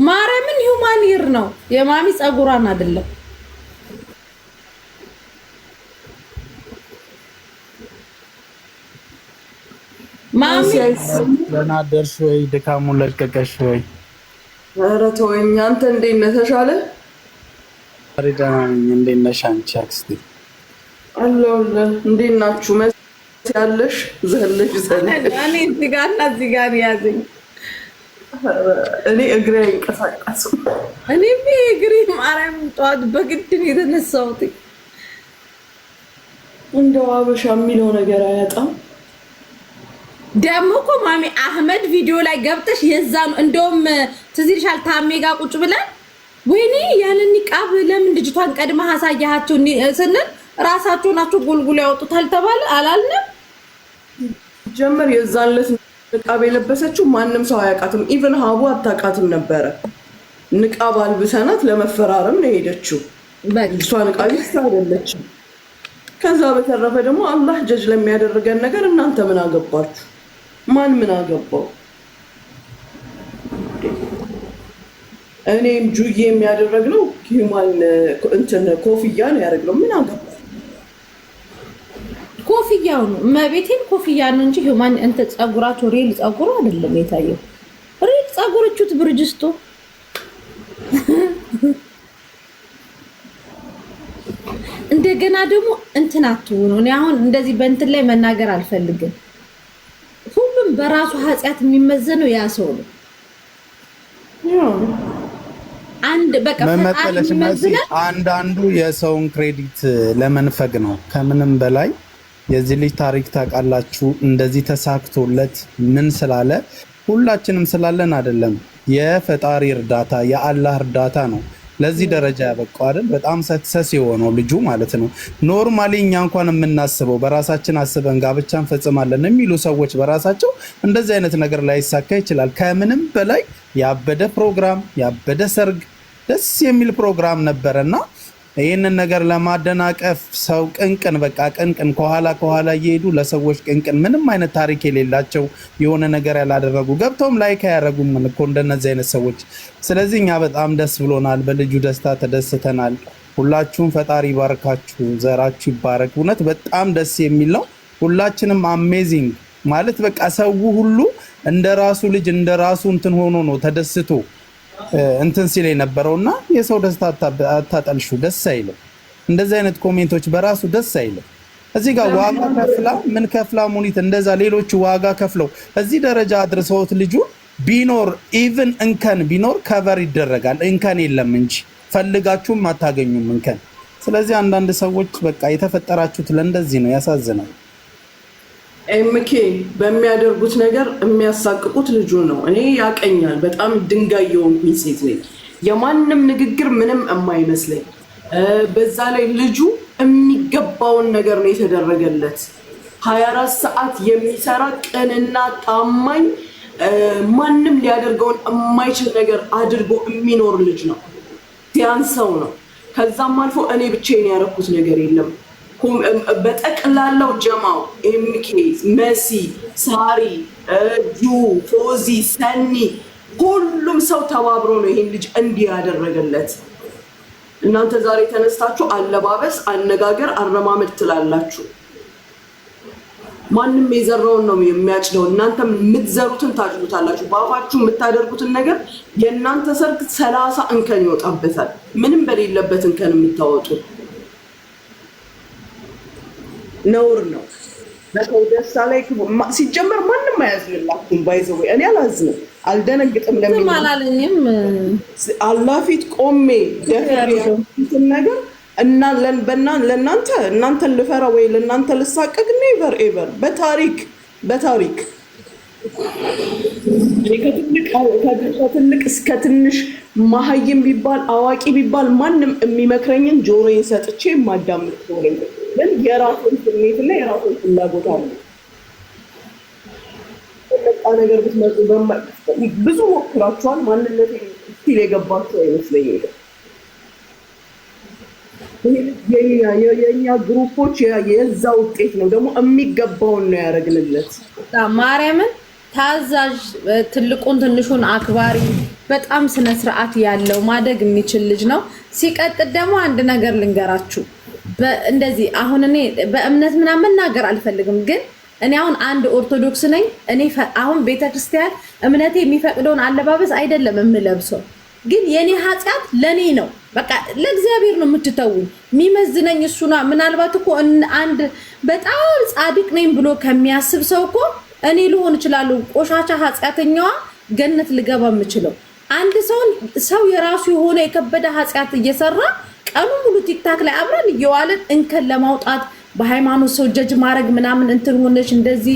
ማርያምን ሂውማን ሄር ነው የማሚ ጸጉሯን አይደለም። ማሚ ደህና ደርሽ ወይ? ድካሙ ለቀቀሽ ወይ? ኧረ ተወኝ። አንተ እንዴት ነህ? ተሻለ? ዛሬ ደህና ነኝ። እንዴት ነሽ አንቺ አክስቴ? አለሁልህ። እንዴት ናችሁ? መስ ያለሽ ዘለሽ እኔ እዚህ ጋር እና እዚህ ጋር ያዘኝ። እኔ እግሬ አይንቀሳቀስም። እኔም እግሬ ማርያም ጠዋት በግድ ነው የተነሳሁት። እንደው አበሻ የሚለው ነገር አያጣም። ደግሞ እኮ ማሚ አህመድ ቪዲዮ ላይ ገብተሽ የዛን እንደውም ትዝ ይልሻል ታሜ ጋር ቁጭ ብለን ወይኔ ያንን ኒቃብ ለምን ልጅቷን ቀድማ አሳያቸው ስንል ራሳቸው ናቸው ጎልጉል ያወጡታል ተባለ አላልንም? ጀመር የዛን ዕለት ንቃብ የለበሰችው ማንም ሰው አያውቃትም። ኢቭን ሀቡ አታውቃትም ነበረ። ንቃብ አልብሰናት ለመፈራረም ነው የሄደችው። እሷ ንቃቢስት አይደለችም። ከዛ በተረፈ ደግሞ አላህ ጀጅ ለሚያደርገን ነገር እናንተ ምን አገባችሁ? ማን ምን አገባው? እኔም ጁዬ የሚያደረግነው ሂውማን እንትን ኮፍያ ነው ያደረግነው። ምን አገባው? ኮፍያው ነው መቤቴን ኮፍያ ነው እንጂ ሂውማን እንተ ጸጉራቸው ሪል ጸጉሩ አይደለም የታየው። ሪል ጸጉሮቹት ብርጅስቶ እንደገና ደግሞ እንትን አትሆኑ። እኔ አሁን እንደዚህ በእንትን ላይ መናገር አልፈልግም። ሁሉም በራሱ ኃጢአት የሚመዘነው ያ ሰው ነው። አንድ በቃ መመጠለሽ አንዳንዱ የሰውን ክሬዲት ለመንፈግ ነው። ከምንም በላይ የዚህ ልጅ ታሪክ ታውቃላችሁ። እንደዚህ ተሳክቶለት ምን ስላለ ሁላችንም ስላለን አይደለም፣ የፈጣሪ እርዳታ የአላህ እርዳታ ነው ለዚህ ደረጃ ያበቃው አይደል? በጣም ሰክሰስ የሆነው ልጁ ማለት ነው። ኖርማሊ እኛ እንኳን የምናስበው በራሳችን አስበን ጋብቻ እንፈጽማለን የሚሉ ሰዎች በራሳቸው እንደዚህ አይነት ነገር ላይ ይሳካ ይችላል። ከምንም በላይ ያበደ ፕሮግራም፣ ያበደ ሰርግ፣ ደስ የሚል ፕሮግራም ነበረና ይህንን ነገር ለማደናቀፍ ሰው ቅንቅን በቃ ቅንቅን ከኋላ እየሄዱ ለሰዎች ቅንቅን ምንም አይነት ታሪክ የሌላቸው የሆነ ነገር ያላደረጉ ገብተውም ላይክ አያደርጉም እኮ እንደነዚህ አይነት ሰዎች። ስለዚህ እኛ በጣም ደስ ብሎናል፣ በልጁ ደስታ ተደስተናል። ሁላችሁም ፈጣሪ ይባርካችሁ፣ ዘራችሁ ይባረክ። እውነት በጣም ደስ የሚል ነው። ሁላችንም አሜዚንግ ማለት በቃ ሰው ሁሉ እንደራሱ ልጅ እንደራሱ እንትን ሆኖ ነው ተደስቶ እንትን ሲል የነበረውና የሰው ደስታ አታጠልሹ፣ ደስ አይልም። እንደዚህ አይነት ኮሜንቶች በራሱ ደስ አይልም። እዚህ ጋር ዋጋ ከፍላ ምን ከፍላ ሙኒት እንደዛ ሌሎቹ ዋጋ ከፍለው እዚህ ደረጃ አድርሰውት ልጁ ቢኖር ኢቭን እንከን ቢኖር ከቨር ይደረጋል። እንከን የለም እንጂ ፈልጋችሁም አታገኙም እንከን። ስለዚህ አንዳንድ ሰዎች በቃ የተፈጠራችሁት ለእንደዚህ ነው። ያሳዝናል። ኤምኬ በሚያደርጉት ነገር የሚያሳቅቁት ልጁ ነው። እኔ ያቀኛል። በጣም ድንጋይ የሆንኩኝ ሴት ነኝ። የማንም ንግግር ምንም የማይመስለኝ። በዛ ላይ ልጁ የሚገባውን ነገር ነው የተደረገለት። 24 ሰዓት የሚሰራ ቅንና ታማኝ ማንም ሊያደርገውን የማይችል ነገር አድርጎ የሚኖር ልጅ ነው። ሲያንሰው ነው። ከዛም አልፎ እኔ ብቻዬን ያደረኩት ነገር የለም። በጠቅላላው ጀማው ኤምኬ፣ መሲ፣ ሳሪ፣ ጁ፣ ፎዚ፣ ሰኒ ሁሉም ሰው ተባብሮ ነው ይሄን ልጅ እንዲህ ያደረገለት። እናንተ ዛሬ ተነስታችሁ አለባበስ፣ አነጋገር፣ አረማመድ ትላላችሁ። ማንም የዘራውን ነው የሚያጭደው። እናንተ የምትዘሩትን ታጭዱታላችሁ። በአፋችሁ የምታደርጉትን ነገር የእናንተ ሰርግ 30 እንከን ይወጣበታል። ምንም በሌለበት እንከን የምታወጡ ነውር ነው። በሰው ደስታ ላይ ሲጀመር ማንም አያዝንላችሁም። ባይዘው እኔ አላዝንም፣ አልደነግጥም። ለምን አላህ ፊት ቆሜ ደፍሬትን ነገር እና ለእናንተ እናንተን ልፈራ ወይ ለእናንተ ልሳቀቅ ኔቨር ኤቨር በታሪክ ከትልቅ እስከ ትንሽ መሀይም ቢባል አዋቂ ቢባል ማንም የሚመክረኝን ጆሮዬን ሰጥቼ የማዳምጥ ሆነኝ። ግን የራሱን ስሜትና የራሱን ፍላጎት አለ። በቃ ነገር ብትመጡ ብዙ ሞክራችኋል። ማንነት ስቲል የገባችሁ አይመስለኝም። የኛ ግሩፖች የዛ ውጤት ነው። ደግሞ የሚገባውን ነው ያደረግንለት። ማርያምን ታዛዥ፣ ትልቁን ትንሹን አክባሪ፣ በጣም ስነ ስርዓት ያለው ማደግ የሚችል ልጅ ነው። ሲቀጥል ደግሞ አንድ ነገር ልንገራችሁ። እንደዚህ አሁን እኔ በእምነት ምናምን መናገር አልፈልግም፣ ግን እኔ አሁን አንድ ኦርቶዶክስ ነኝ። እኔ አሁን ቤተክርስቲያን እምነቴ የሚፈቅደውን አለባበስ አይደለም የምለብሰው፣ ግን የኔ ኃጢአት ለኔ ነው። በቃ ለእግዚአብሔር ነው የምትተውኝ። የሚመዝነኝ እሱ ነው። ምናልባት እኮ አንድ በጣም ጻድቅ ነኝ ብሎ ከሚያስብ ሰው እኮ እኔ ልሆን እችላለሁ ቆሻሻ ኃጢአተኛዋ ገነት ልገባ የምችለው። አንድ ሰው የራሱ የሆነ የከበደ ኃጢአት እየሰራ ቀኑ ሙሉ ቲክታክ ላይ አብረን እየዋለን እንከን ለማውጣት በሃይማኖት ሰው ጀጅ ማድረግ ምናምን እንትን ሆነሽ እንደዚህ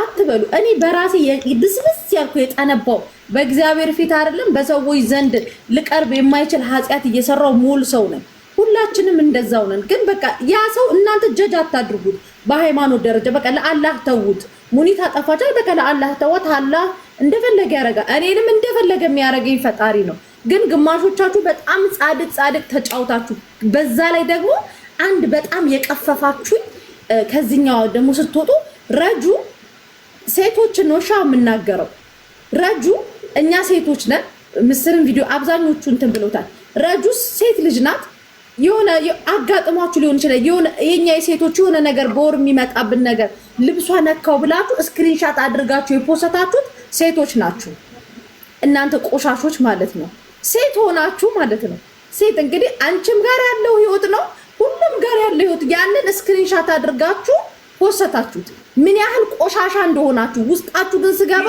አትበሉ። እኔ በራሴ ብስብስ ያልኩ የጠነባው በእግዚአብሔር ፊት አይደለም በሰዎች ዘንድ ልቀርብ የማይችል ኃጢአት እየሰራው ሙሉ ሰው ነኝ። ሁላችንም እንደዛው ነን። ግን በቃ ያ ሰው እናንተ ጀጅ አታድርጉት። በሃይማኖት ደረጃ በቃ ለአላህ ተውት። ሙኒት አጠፋች፣ በቃ ለአላህ ተውት። አላህ እንደፈለገ ያደርጋል። እኔንም እንደፈለገ የሚያደርገኝ ፈጣሪ ነው። ግን ግማሾቻችሁ በጣም ጻድቅ ተጫውታችሁ፣ በዛ ላይ ደግሞ አንድ በጣም የቀፈፋችሁ ከዚህኛው ደግሞ ስትወጡ ረጁ ሴቶችን ነው ሻው የምናገረው። ረጁ እኛ ሴቶች ነን። ምስርን ቪዲዮ አብዛኞቹ እንትን ብሎታል። ረጁ ሴት ልጅ ናት። የሆነ አጋጥሟችሁ ሊሆን ይችላል። የሆነ የኛ የሴቶች የሆነ ነገር በወር የሚመጣብን ነገር ልብሷ ነካው ብላችሁ ስክሪንሻት አድርጋችሁ የፖስታችሁት ሴቶች ናችሁ እናንተ ቆሻሾች ማለት ነው። ሴት ሆናችሁ ማለት ነው። ሴት እንግዲህ አንቺም ጋር ያለው ህይወት ነው፣ ሁሉም ጋር ያለው ህይወት። ያንን ስክሪንሻት አድርጋችሁ ፖስታችሁት ምን ያህል ቆሻሻ እንደሆናችሁ ውስጣችሁ ግን ስገባ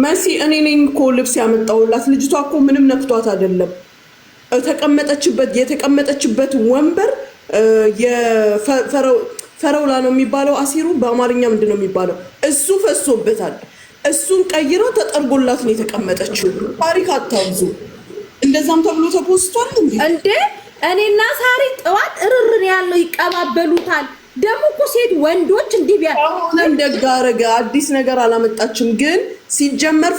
መሲ እኔ ነኝ እኮ ልብስ ያመጣውላት። ልጅቷ እኮ ምንም ነክቷት አይደለም። የተቀመጠችበት ወንበር ፈረውላ ነው የሚባለው። አሲሩ በአማርኛ ምንድን ነው የሚባለው? እሱ ፈሶበታል። እሱን ቀይራ ተጠርጎላት ነው የተቀመጠችው። ታሪክ አታብዙ። እንደዛም ተብሎ ተፖስቷል እንዴ? እኔና ሳሪ ጠዋት እርርን ያለው ይቀባበሉታል። ደግሞ እኮ ሴት ወንዶች እንዲህ ቢያሆነም ደግ አደረገ። አዲስ ነገር አላመጣችም። ግን ሲጀመር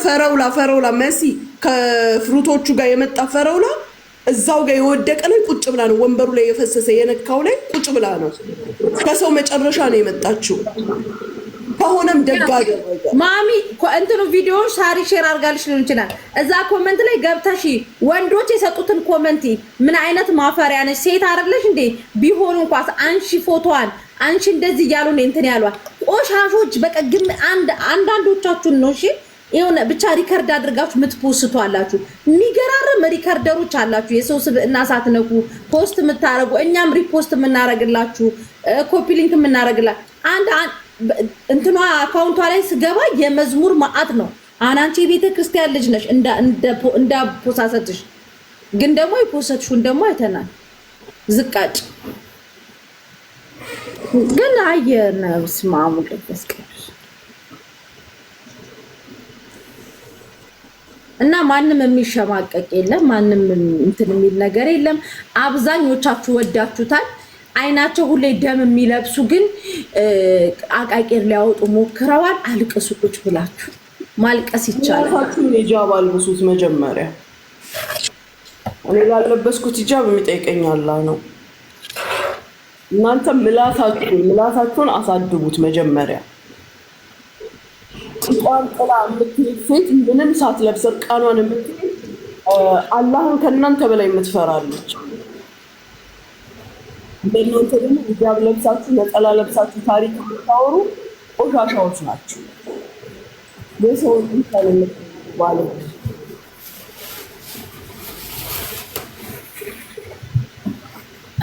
ፈረውላ መሲ ከፍሩቶቹ ጋር የመጣ ፈረውላ እዛው ጋር የወደቀ ላይ ቁጭ ብላ ነው። ወንበሩ ላይ የፈሰሰ የነካው ላይ ቁጭ ብላ ነው። ከሰው መጨረሻ ነው የመጣችው። ከሆነም ደግ አደረገ። ማሚ እንትኑ ቪዲዮውን ሳሪ ሼር አድርጋልሽ ሊሆን ይችላል። እዛ ኮመንት ላይ ገብተሽ ወንዶች የሰጡትን ኮመንት ምን አይነት ማፈሪያ ነሽ ሴት አይደለሽ እንዴ? ቢሆን እንኳን አንሺ ፎቶዋን አንቺ እንደዚህ እያሉ ነው እንትን ያሏል ቆሻሾች። በቃ ግን አንዳንዶቻችሁን ነው እሺ የሆነ ብቻ ሪከርድ አድርጋችሁ ምትፖስቱ አላችሁ። የሚገራርም ሪከርደሮች አላችሁ። የሰው ስብዕና ሳትነኩ ፖስት የምታረጉ፣ እኛም ሪፖስት የምናረግላችሁ፣ ኮፒ ሊንክ የምናረግላችሁ። እንትኗ አካውንቷ ላይ ስገባ የመዝሙር ማአት ነው። አንቺ የቤተ ክርስቲያን ልጅ ነሽ እንደ ፖሳሰትሽ፣ ግን ደግሞ የፖሰትሽውን ደግሞ አይተናል። ዝቃጭ ግን አየነ ስማሙ ለፈስከሽ እና ማንም የሚሸማቀቅ የለም። ማንም እንትን የሚል ነገር የለም። አብዛኞቻችሁ ወዳችሁታል። አይናቸው ሁሌ ደም የሚለብሱ ግን አቃቂር ሊያወጡ ሞክረዋል። አልቅሱ ቁጭ ብላችሁ ማልቀስ ይቻላል። ራሳችሁን ሂጃብ አልብሱት መጀመሪያ። እኔ ላለበስኩት ሂጃብ የሚጠይቀኝ አላህ ነው። እናንተ ምላሳችሁን አሳድቡት መጀመሪያ። ቋን ጥላ የምትሄድ ሴት ምንም ሳትለብስ እርቃኗን የምትሄድ አላህን ከእናንተ በላይ የምትፈራለች። በእናንተ ደግሞ ሂጃብ ለብሳችሁ ነጠላ ለብሳችሁ ታሪክ የምታወሩ ቆሻሻዎች ናቸው። የሰውን ኢንተርኔት ባለ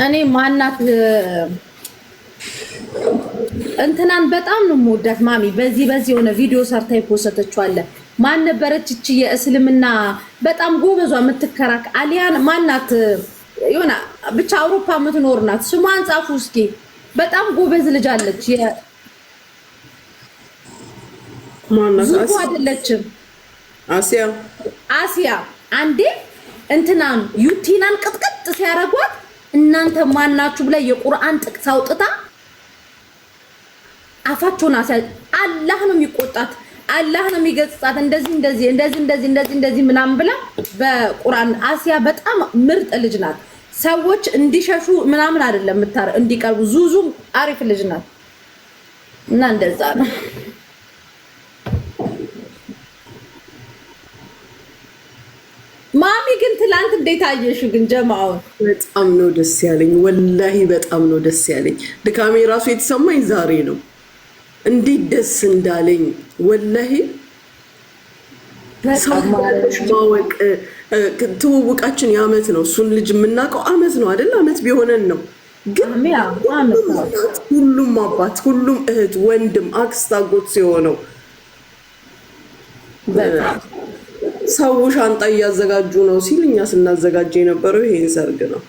እኔ ማናት እንትናን በጣም ነው የምወዳት ማሚ። በዚህ የሆነ ቪዲዮ ሰርታ የፖስተችው አለ። ማን ነበረች እቺ የእስልምና በጣም ጎበዟ የምትከራክ አሊያን ማናት? የሆነ ብቻ አውሮፓ የምትኖር ናት። ስሟን ጻፉ እስኪ። በጣም ጎበዝ ልጅ አለች። ማናት? ዙፉ አይደለችም? አሲያ አንዴ እንትናን ዩቲናን ቅጥቅጥ ሲያረጓት እናንተ ማናችሁ ብላ የቁርአን ጥቅስ አውጥታ አፋቸውን አላህ ነው የሚቆጣት፣ አላህ ነው የሚገጽጻት። እንደዚህ ምናምን ብላ በቁርአን አሲያ በጣም ምርጥ ልጅ ናት። ሰዎች እንዲሸሹ ምናምን አይደለም እንዲቀርቡ። ዙዙም አሪፍ ልጅ ናት እና እንደዛ ነው። ግን ትላንት እንዴት አየሽው? ግን ጀማው በጣም ነው ደስ ያለኝ፣ ወላሂ በጣም ነው ደስ ያለኝ። ድካሜ ራሱ የተሰማኝ ዛሬ ነው። እንዴት ደስ እንዳለኝ ወላሂ። ሰውሽ ማወቅ ትውውቃችን የአመት ነው። እሱን ልጅ የምናውቀው አመት ነው አይደል? አመት ቢሆነን ነው። ግን ሁሉም አባት፣ ሁሉም እህት፣ ወንድም፣ አክስት፣ አጎት ሲሆነው ሰው ሻንጣ እያዘጋጁ ነው ሲል እኛ ስናዘጋጀ የነበረው ይሄን ሰርግ ነው።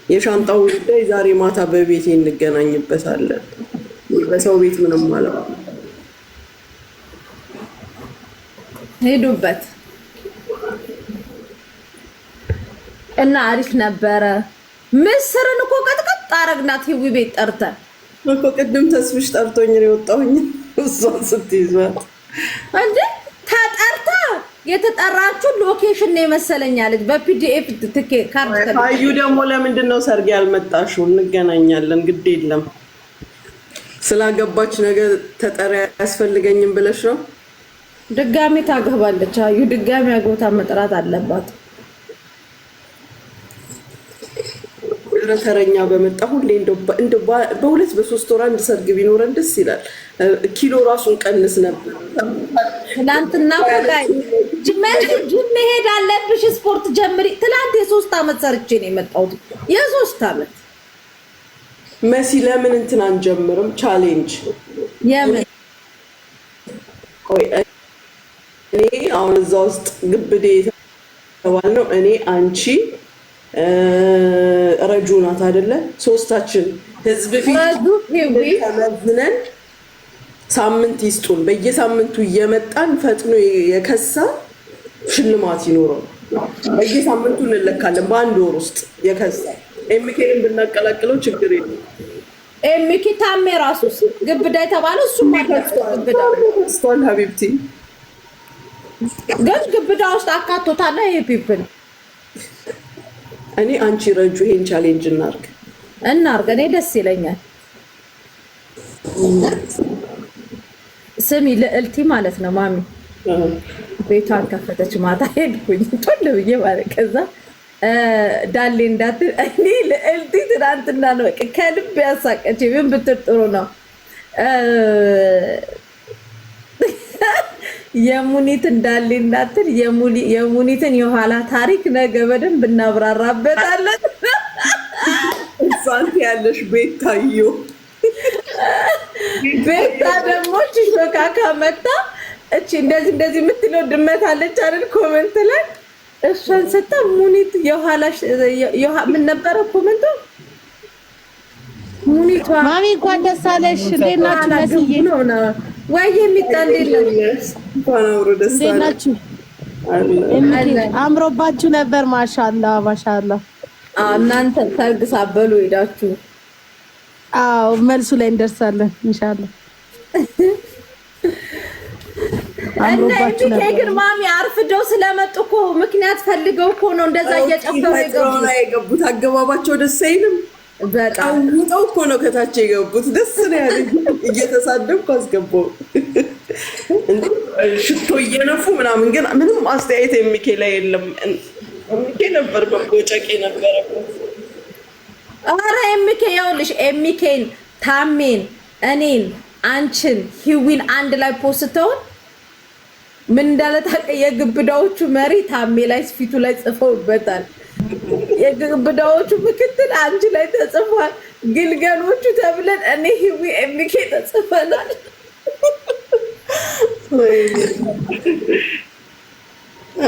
የሻንጣው ጉዳይ ዛሬ ማታ በቤቴ እንገናኝበታለን። በሰው ቤት ምንም ማለት ሄዱበት እና አሪፍ ነበረ። ምስርን እኮ ቀጥቀጥ አረግናት። ህዊ ቤት ጠርተን እኮ ቅድም ተስፍሽ ጠርቶኝ ነው የወጣሁኝ። እሷን ስትይዟት እንዴ ተጠርታ የተጠራችሁ ሎኬሽን ነው የመሰለኛለች። በፒዲኤፍ ትኬት ካርድ አዩ ደግሞ ለምንድን ነው ሰርግ ያልመጣሽው? እንገናኛለን፣ ግድ የለም ስላገባች ነገር ተጠሪ ያስፈልገኝም ብለሽ ነው? ድጋሚ ታገባለች። አዩ ድጋሚ አግብታ መጥራት አለባት። ተረኛ በመጣ ሁሌ እንደ በሁለት በሶስት ወር አንድ ሰርግ ቢኖረን ደስ ይላል። ኪሎ ራሱን ቀንስ ነበር። ትናንትና ቆይ ጅም መሄድ አለብሽ፣ ስፖርት ጀምሪ። ትናንት የ3 አመት ሰርቼ ነው የመጣሁት። የ3 አመት መሲ ለምን እንትን አንጀምርም? ቻሌንጅ የምን ቆይ እኔ አሁን እዛ ውስጥ ግብዴ የተባልነው እኔ አንቺ ረጁ ናት አይደለ? ሶስታችን ህዝብ ፊት ተመዝነን ሳምንት ይስጡን። በየሳምንቱ እየመጣን ፈጥኖ የከሳ ሽልማት ይኖረው። በየሳምንቱ እንለካለን። በአንድ ወር ውስጥ የከሳ ኤምኬን ብናቀላቅለው ችግር የለም። ኤምኬ ታሜ ራሱስ ግብዳ የተባለው እሱ ማለት ግብዳ ስቷል። ሀቢብቲ ግን ግብዳ ውስጥ አካቶታል። ይሄ ፒፕል እኔ አንቺ ረጁ ይሄን ቻሌንጅ እናርግ። እኔ ደስ ይለኛል። ስሚ ልዕልቲ ማለት ነው ማሚ ቤቷን ከፈተች። ማታ ሄድኩኝ ቶሎ ብዬ ማለት ከዛ ዳሌ እንዳትል እኔ ልዕልቲ ትናንትና ነው ከልብ ያሳቀች። ምን ብትል ጥሩ ነው የሙኒት እንዳለ እንዳትል የሙኒትን የኋላ ታሪክ ነገ በደንብ እናብራራበታለን። ሳንቲ ያለሽ ቤታዮ ቤታ ደግሞ ሾካካ መጣ። እቺ እንደዚህ የምትለው ድመት አለች አይደል? ኮሜንት ላይ እሷን ሰጣ ሙኒት የኋላሽ ምን ነበረ ኮሜንቱ? ሙኒቷ ማሚ እንኳን ደስ አለሽ። እንዴት ናችሁ? መስዬ ነው ወይ የሚጣል የለም። እንኳን አብሮ ደስ ናችሁ። አምሮባችሁ ነበር። ማሻአላ ማሻአላ። እናንተ ሰርግ ሳበሉ ሄዳችሁ። አዎ መልሱ ላይ እንደርሳለን ኢንሻአላ። አምሮባችሁ ነበር። ግን ማሚ አርፍደው ስለመጡ እኮ ምክንያት ፈልገው እኮ ነው እንደዛ እየጨፈሩ የገቡት። አገባባቸው ደስ አይልም። በጣም ውጣው እኮ ነው ከታች የገቡት። ደስ ነው ያለኝ። እየተሳደብኩ አስገባው ሽቶ እየነፉ ምናምን፣ ግን ምንም አስተያየት ኤምኬ ላይ የለም። ኤምኬ ነበር በቦጨቄ ነበረበት። ኧረ ኤምኬ ይኸውልሽ፣ ኤምኬን ታሜን፣ እኔን፣ አንቺን፣ ሂዊን አንድ ላይ ፖስተውን ምን እንዳለ ታውቂው? የግብዳዎቹ መሪ ታሜ ላይ ፊቱ ላይ ጽፈውበታል። የግብዳዎቹ ምክትል አንቺ ላይ ተጽፏል። ግልገሎቹ ተብለን እኔ ሂዊ ኤምኬ ተጽፈናል።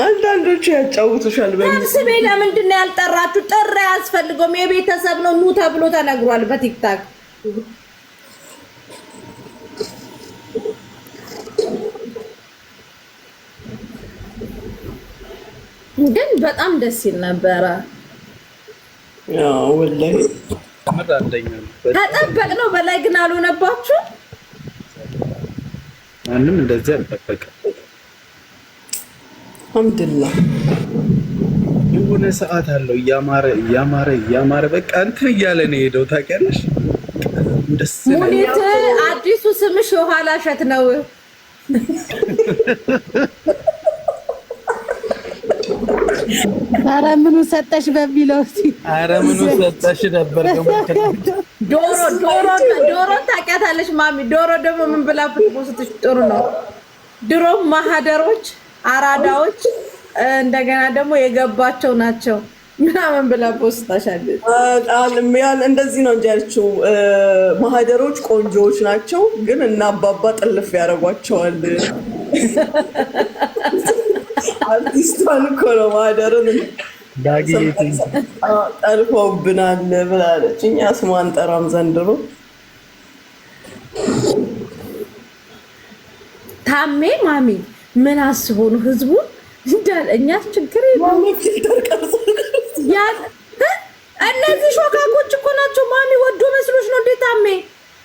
አንዳንዶቹ ያጫውቱሻል። በስሜ ለምንድን ነው ያልጠራችሁ? ጥሪ አያስፈልገውም። የቤተሰብ ነው ኑ ተብሎ ተነግሯል በቲክታክ። ግን በጣም ደስ ይል ነበረ። ወላሂ ከጠበቅነው በላይ ግን አልሆነባችሁ? ማንም እንደዚህ አልጠበቀም። አልሐምዱሊላህ የሆነ ሰዓት አለው እያማረ በቃ እንትን እያለ ነው የሄደው። ታውቂያለሽ ሙኒት አዲሱ ስምሽ የኋላ እሸት ነው። ኧረ ምኑ ሰጠሽ በሚለው ኧረ ምኑ ሰጠሽ ነበር ዶሮ ታውቂያታለሽ ማሚ? ዶሮ ደግሞ ምን ብላ ብትፖስትሽ ጥሩ ነው? ድሮም ማህደሮች አራዳዎች እንደገና ደግሞ የገባቸው ናቸው ምናምን ብላ ፖስታሻለች። እንደዚህ ነው እንጂ ያልችው ማህደሮች ቆንጆዎች ናቸው፣ ግን እና አባባ ጥልፍ ያደርጓቸዋል። አርቲስቷን እኮ ነው ማህደርን ጠልፈውብናል ብላለች። እኛ ስሟን አንጠራም ዘንድሮ። ታሜ ማሚ ምን አስቦ ነው ህዝቡ እንዳል እኛ ችግር እነዚህ ሾካኮች እኮ ናቸው ማሚ። ወዶ መስሎች ነው እንዴ ታሜ?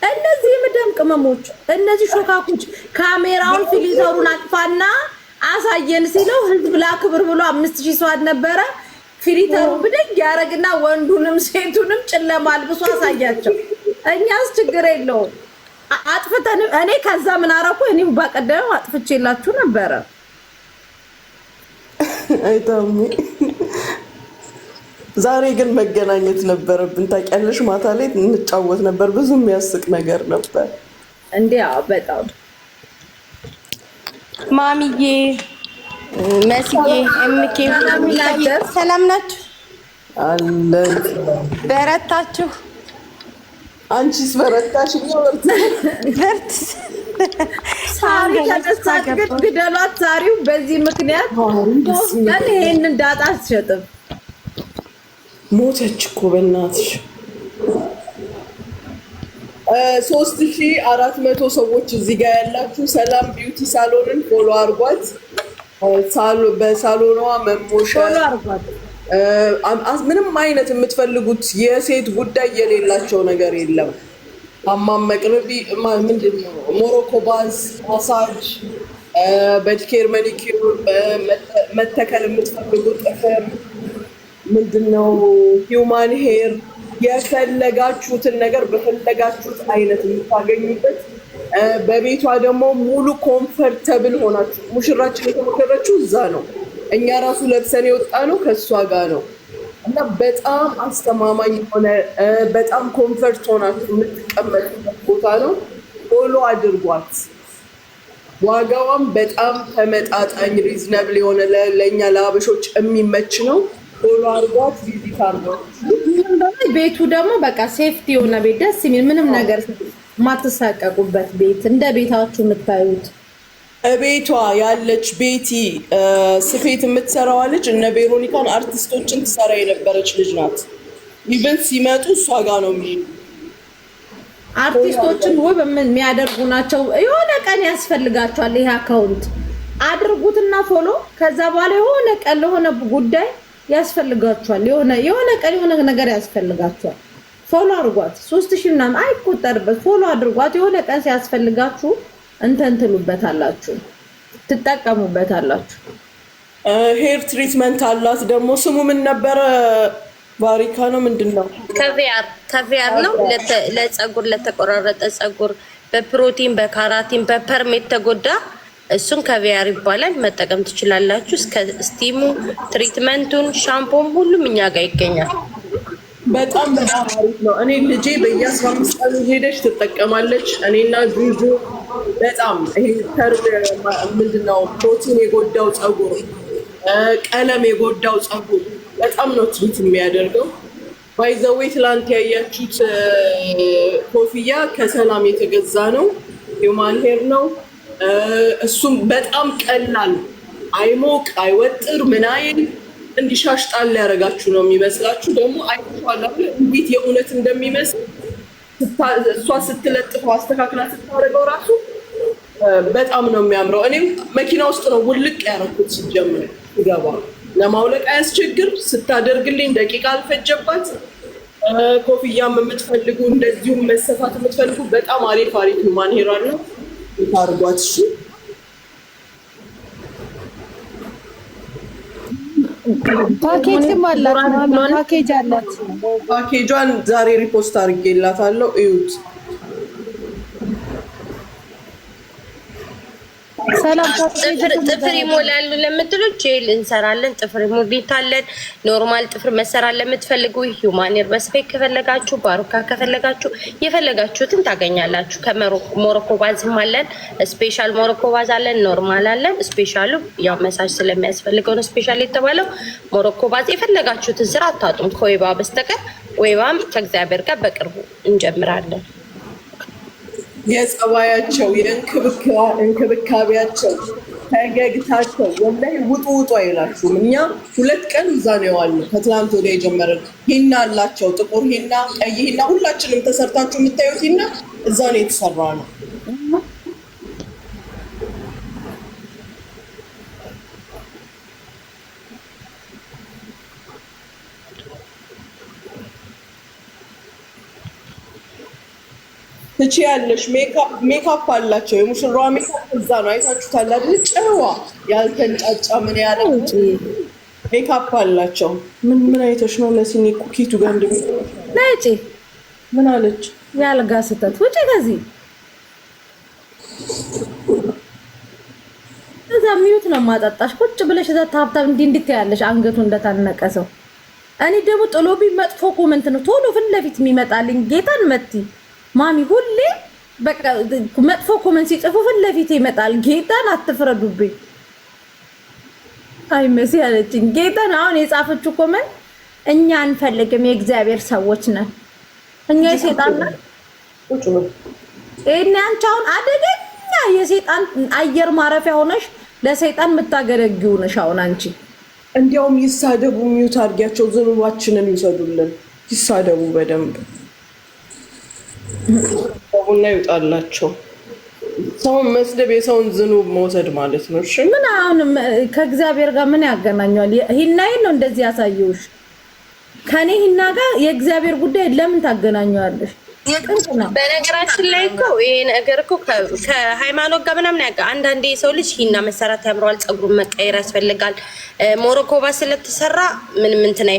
እነዚህ የምደም ቅመሞች፣ እነዚህ ሾካኮች ካሜራውን ፊሊተሩን አጥፋና አሳየን ሲለው ህዝብ ላክብር ብሎ 5000 ሰው አልነበረ? ፊሊተሩ ብድግ ያረግና ወንዱንም ሴቱንም ጨለማ አልብሶ አሳያቸው። እኛስ ችግር የለውም አጥፍተን። እኔ ከዛ ምን አረኩ? እኔ በቀደም አጥፍቼላችሁ ነበረ። አይታም ዛሬ ግን መገናኘት ነበረብን። ታውቂያለሽ ማታ ላይ እንጫወት ነበር። ብዙ የሚያስቅ ነገር ነበር። እንዴ በጣም ማሚዬ፣ መስዬ፣ እምኬ ሰላም ናችሁ? አለን። በረታችሁ? አንቺስ በረታሽ? በርት ሳሪ ተነሳት ግደሏት። ሳሪው በዚህ ምክንያት ይሄንን ዳጣ አትሸጥም። ሞተች እኮ በእናትሽ። 3400 ሰዎች እዚህ ጋር ያላችሁ ሰላም ቢዩቲ ሳሎንን ፎሎ አርጓት። በሳሎኗ መሞሸር ምንም አይነት የምትፈልጉት የሴት ጉዳይ የሌላቸው ነገር የለም። ሀማም መቅረቢ ምንድን ነው ሞሮኮ ባዝ፣ ማሳጅ፣ በዲኬር መኒኪር፣ መተከል የምትፈልጉት ጥፍር ምንድነው ሂውማን ሄር፣ የፈለጋችሁትን ነገር በፈለጋችሁት አይነት የምታገኙበት በቤቷ ደግሞ ሙሉ ኮምፈርተብል ሆናችሁ። ሙሽራችን የተሞሸረችው እዛ ነው። እኛ ራሱ ለብሰን የወጣ ነው ከእሷ ጋር ነው እና በጣም አስተማማኝ የሆነ በጣም ኮምፈርት ሆናችሁ የምትቀመጡበት ቦታ ነው። ፎሎ አድርጓት። ዋጋዋም በጣም ተመጣጣኝ ሪዝነብል የሆነ ለእኛ ለአበሾች የሚመች ነው። ፎሎ አድርጓት፣ ቪዚት አድርጓት። ቤቱ ደግሞ በቃ ሴፍቲ የሆነ ቤት፣ ደስ የሚል ምንም ነገር ማትሳቀቁበት ቤት፣ እንደ ቤታችሁ የምታዩት። ቤቷ ያለች ቤቲ ስፌት የምትሰራዋ ልጅ እነ ቬሮኒካን አርቲስቶችን ትሰራ የነበረች ልጅ ናት። ኢቨን ሲመጡ እሷ ጋር ነው የሚሄዱ። አርቲስቶችን ውብ የሚያደርጉ ናቸው። የሆነ ቀን ያስፈልጋቸዋል። ይሄ አካውንት አድርጉትና ፎሎ። ከዛ በኋላ የሆነ ቀን ለሆነ ጉዳይ ያስፈልጋቸዋል። የሆነ ቀን የሆነ ነገር ያስፈልጋቸዋል። ፎሎ አድርጓት። 3000 ምናምን አይቆጠርበት። ፎሎ አድርጓት። የሆነ ቀን ሲያስፈልጋችሁ እንትን ትሉበታላችሁ፣ ትጠቀሙበታላችሁ። ሄር ትሪትመንት አላት ደግሞ ስሙ ምን ነበረ? ባሪካ ነው ምንድን ነው? ከቪያር ነው። ለፀጉር ለተቆራረጠ ፀጉር በፕሮቲን በካራቲን በፐርም የተጎዳ እሱን ከቪያር ይባላል። መጠቀም ትችላላችሁ። እስከ ስቲሙ ትሪትመንቱን ሻምፖም ሁሉም እኛ ጋር ይገኛል። በጣም አሪፍ ነው። እኔ ልጄ በየ15 ቀኑ ሄደች ትጠቀማለች። እኔና ጁጁ በጣም ይሄ ተርብ ምንድነው ፕሮቲን የጎዳው ፀጉር፣ ቀለም የጎዳው ፀጉር በጣም ነው ትሪት የሚያደርገው። ባይዘዌ ትላንት ያያችሁት ኮፍያ ከሰላም የተገዛ ነው። ሂውማን ሄር ነው። እሱም በጣም ቀላል፣ አይሞቅ፣ አይወጥር፣ ምን አይል እንዲሻሽጣል ሊያደርጋችሁ ነው የሚመስላችሁ። ደግሞ አይቷላ እንዴት የእውነት እንደሚመስል እሷ ስትለጥፈው አስተካክላ ስታደርገው ራሱ በጣም ነው የሚያምረው። እኔም መኪና ውስጥ ነው ውልቅ ያደረኩት። ሲጀምር ሲገባ ለማውለቅ አያስቸግር፣ ስታደርግልኝ ደቂቃ አልፈጀባት። ኮፍያም የምትፈልጉ እንደዚሁም መሰፋት የምትፈልጉ በጣም አሪፍ አሪፍ ሂውማን ሄር አለው። ታርጓት። እሺ ፓኬጅም አላት። ፓኬጅ አላት። ፓኬጇን ዛሬ ሪፖስት አድርጌላታለሁ። እዩት። ሰላም ጥፍር ይሞላሉ ለምትሉ ጄል እንሰራለን። ጥፍር ይሞላለን። ኖርማል ጥፍር መሰራት ለምትፈልጉ ሂውማን ኤር በስፔክ ከፈለጋችሁ ባሩካ ከፈለጋችሁ የፈለጋችሁትን ታገኛላችሁ። ከሞሮኮ ባዝም አለን። ስፔሻል ሞሮኮ ባዝ አለን። ኖርማል አለን። ስፔሻሉ ያው መሳጅ ስለሚያስፈልገው ነው ስፔሻል የተባለው። ሞሮኮ ባዝ የፈለጋችሁትን ስራ አታጡም ከወይባ በስተቀር። ወይባም ከእግዚአብሔር ጋር በቅርቡ እንጀምራለን። የጸባያቸው የእንክብካቤያቸው ፈገግታቸው ወላሂ ውጡ አይላችሁም። እኛ 2 ቀን እዛ ነው የዋልነው ከትላንት ወዲያ የጀመረን። ሂና አላቸው፣ ጥቁር ሂና፣ ቀይ ሂና፣ ሁላችንም ተሰርታችሁ የምታዩት ሂና እዛ ነው የተሰራ ነው። ትችያለሽ። ሜካፕ አላቸው። የሙሽራዋ ሜካፕ እዛ ነው አይታችሁታል አይደል? ጨዋ ያልተንጫጫ ምን ያለ ሜካፕ አላቸው። ምን አይተሽ ነው ለሲኒ ኩኪቱ ጋር ነጭ ምን አለች? ያልጋ ስተት ውጪ ከዚህ እዛ ሚዩት ነው ማጣጣሽ። ቁጭ ብለሽ እዛ ታብታብ እንዲህ ያለሽ አንገቱ እንደታነቀ ሰው። እኔ ደግሞ ጥሎብኝ መጥፎ ኮመንት ነው ቶሎ ፊት ለፊት የሚመጣልኝ ጌታን መቲ ማሚ ሁሌ በቃ መጥፎ ኮመንት ሲጽፉ ፊት ለፊት ይመጣል። ጌታን አትፍረዱብኝ። አይ መሲ አለችኝ። ጌታን አሁን የጻፈችው ኮመንት እኛ አንፈልግም የእግዚአብሔር ሰዎች ነን እኛ የሰይጣን ነን። እኔ አንቺ አሁን አደገኛ የሰይጣን አየር ማረፊያ ሆነሽ ለሰይጣን የምታገለግዩ ነሽ። አሁን አንቺ እንዲያውም ይሳደቡ፣ ሚዩት አድርጊያቸው፣ ዝኑባችንን ይሰዱልን። ይሳደቡ በደንብ ቡና ይውጣላቸው። ሰውን መስደብ የሰውን ዝኑብ መውሰድ ማለት ነው። እሺ ምን አሁን ከእግዚአብሔር ጋር ምን ያገናኘዋል? ሂናዬን ነው እንደዚህ ያሳየውሽ። ከኔ ሂና ጋር የእግዚአብሔር ጉዳይ ለምን ታገናኘዋለሽ? በነገራችን ላይ እኮ ይሄ ነገር እኮ ከሃይማኖት ጋር ምናምን ያውቃ። አንዳንዴ የሰው ልጅ ሂና መሰራት ያምረዋል፣ ፀጉሩን መቀየር ያስፈልጋል። ሞሮኮ ባስ ስለተሰራ ምንም እንትን